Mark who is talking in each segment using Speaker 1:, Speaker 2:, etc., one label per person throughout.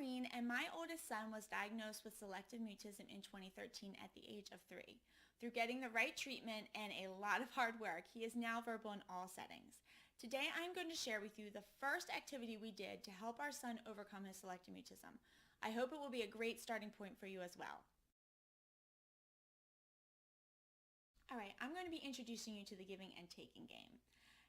Speaker 1: Maureen, and my oldest son was diagnosed with selective mutism in 2013 at the age of 3. Through getting the right treatment and a lot of hard work, he is now verbal in all settings. Today I'm going to share with you the first activity we did to help our son overcome his selective mutism. I hope it will be a great starting point for you as well. Alright, I'm going to be introducing you to the giving and taking game.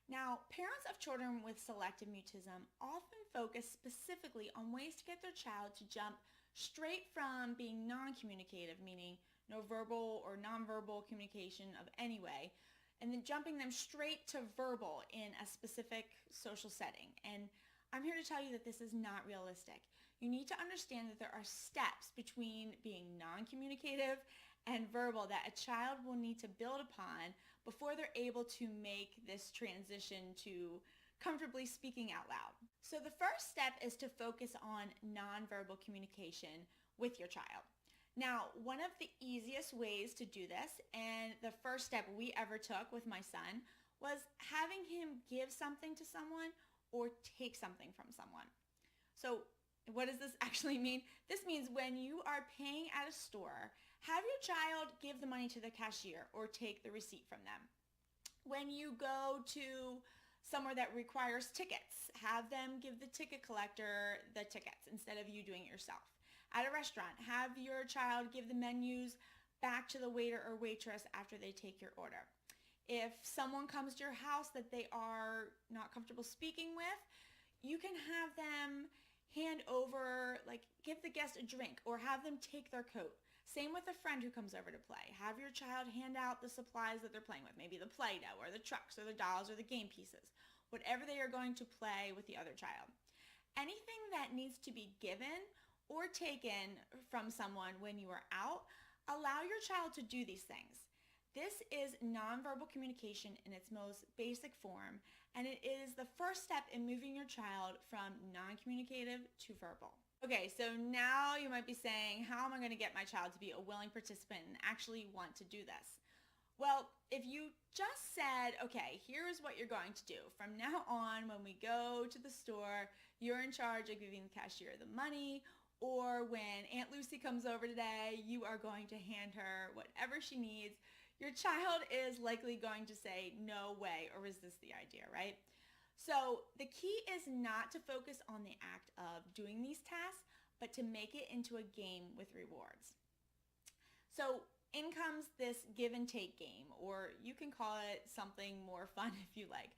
Speaker 1: Now, parents of children with selective mutism often focus specifically on ways to get their child to jump straight from being non-communicative, meaning no verbal or nonverbal communication of any way, and then jumping them straight to verbal in a specific social setting. And I'm here to tell you that this is not realistic. You need to understand that there are steps between being non-communicative and verbal that a child will need to build upon before they're able to make this transition to comfortably speaking out loud. So the first step is to focus on nonverbal communication with your child. Now, one of the easiest ways to do this, and the first step we ever took with my son, was having him give something to someone or take something from someone. So what does this actually mean? This means when you are paying at a store, have your child give the money to the cashier or take the receipt from them. When you go to somewhere that requires tickets, have them give the ticket collector the tickets instead of you doing it yourself. At a restaurant, have your child give the menus back to the waiter or waitress after they take your order. If someone comes to your house that they are not comfortable speaking with, you can have them hand over, give the guest a drink or have them take their coat. Same with a friend who comes over to play. Have your child hand out the supplies that they're playing with, maybe the Play-Doh or the trucks or the dolls or the game pieces, whatever they are going to play with the other child. Anything that needs to be given or taken from someone when you are out, allow your child to do these things. This is nonverbal communication in its most basic form, and it is the first step in moving your child from non-communicative to verbal. Okay, so now you might be saying, how am I going to get my child to be a willing participant and actually want to do this? Well, if you just said, okay, here's what you're going to do. From now on, when we go to the store, you're in charge of giving the cashier the money, or when Aunt Lucy comes over today, you are going to hand her whatever she needs. Your child is likely going to say no way or resist the idea, right? So the key is not to focus on the act of doing these tasks, but to make it into a game with rewards. So in comes this give and take game, or you can call it something more fun if you like,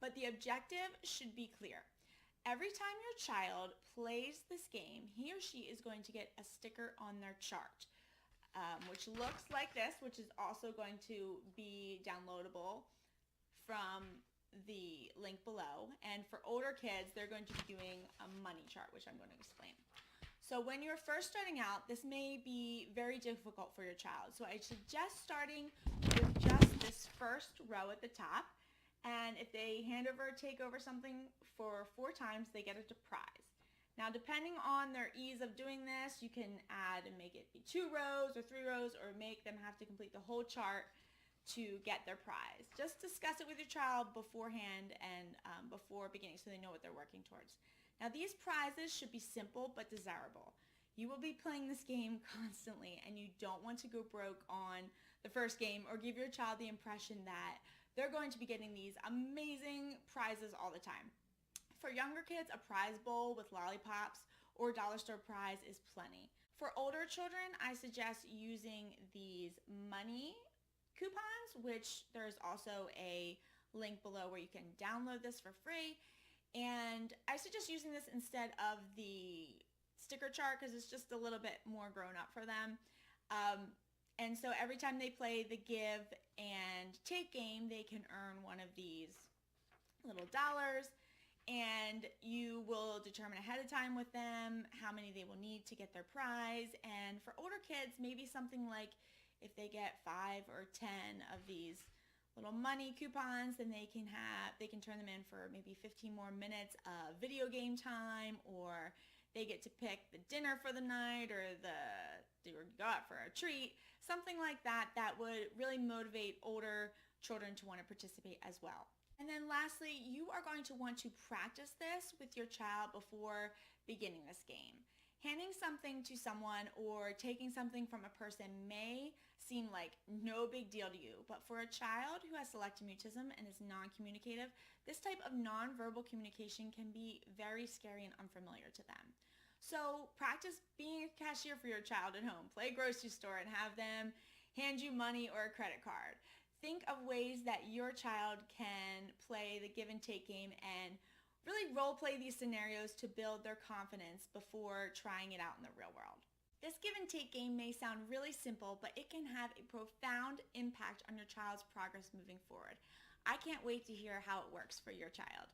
Speaker 1: but the objective should be clear. Every time your child plays this game, he or she is going to get a sticker on their chart. Which looks like this, which is also going to be downloadable from the link below. And for older kids, they're going to be doing a money chart, which I'm going to explain. So when you're first starting out, this may be very difficult for your child. So I suggest starting with just this first row at the top. And if they hand over or take over something for 4 times, they get a prize. Now, depending on their ease of doing this, you can add and make it be 2 rows or 3 rows, or make them have to complete the whole chart to get their prize. Just discuss it with your child beforehand and before beginning so they know what they're working towards. Now, these prizes should be simple but desirable. You will be playing this game constantly, and you don't want to go broke on the first game or give your child the impression that they're going to be getting these amazing prizes all the time. For younger kids, a prize bowl with lollipops or dollar store prize is plenty. For older children, I suggest using these money coupons, which there's also a link below where you can download this for free. And I suggest using this instead of the sticker chart because it's just a little bit more grown up for them. And so every time they play the give and take game, they can earn one of these little dollars. And you will determine ahead of time with them how many they will need to get their prize. And for older kids, maybe something like if they get 5 or 10 of these little money coupons, then they can turn them in for maybe 15 more minutes of video game time, or they get to pick the dinner for the night, or go out for a treat, something like that. That would really motivate older children to want to participate as well. And then lastly, you are going to want to practice this with your child before beginning this game. Handing something to someone or taking something from a person may seem like no big deal to you, but for a child who has selective mutism and is non-communicative, this type of non-verbal communication can be very scary and unfamiliar to them. So practice being a cashier for your child at home. Play grocery store and have them hand you money or a credit card. Think of ways that your child can play the give and take game and really role play these scenarios to build their confidence before trying it out in the real world. This give and take game may sound really simple, but it can have a profound impact on your child's progress moving forward. I can't wait to hear how it works for your child.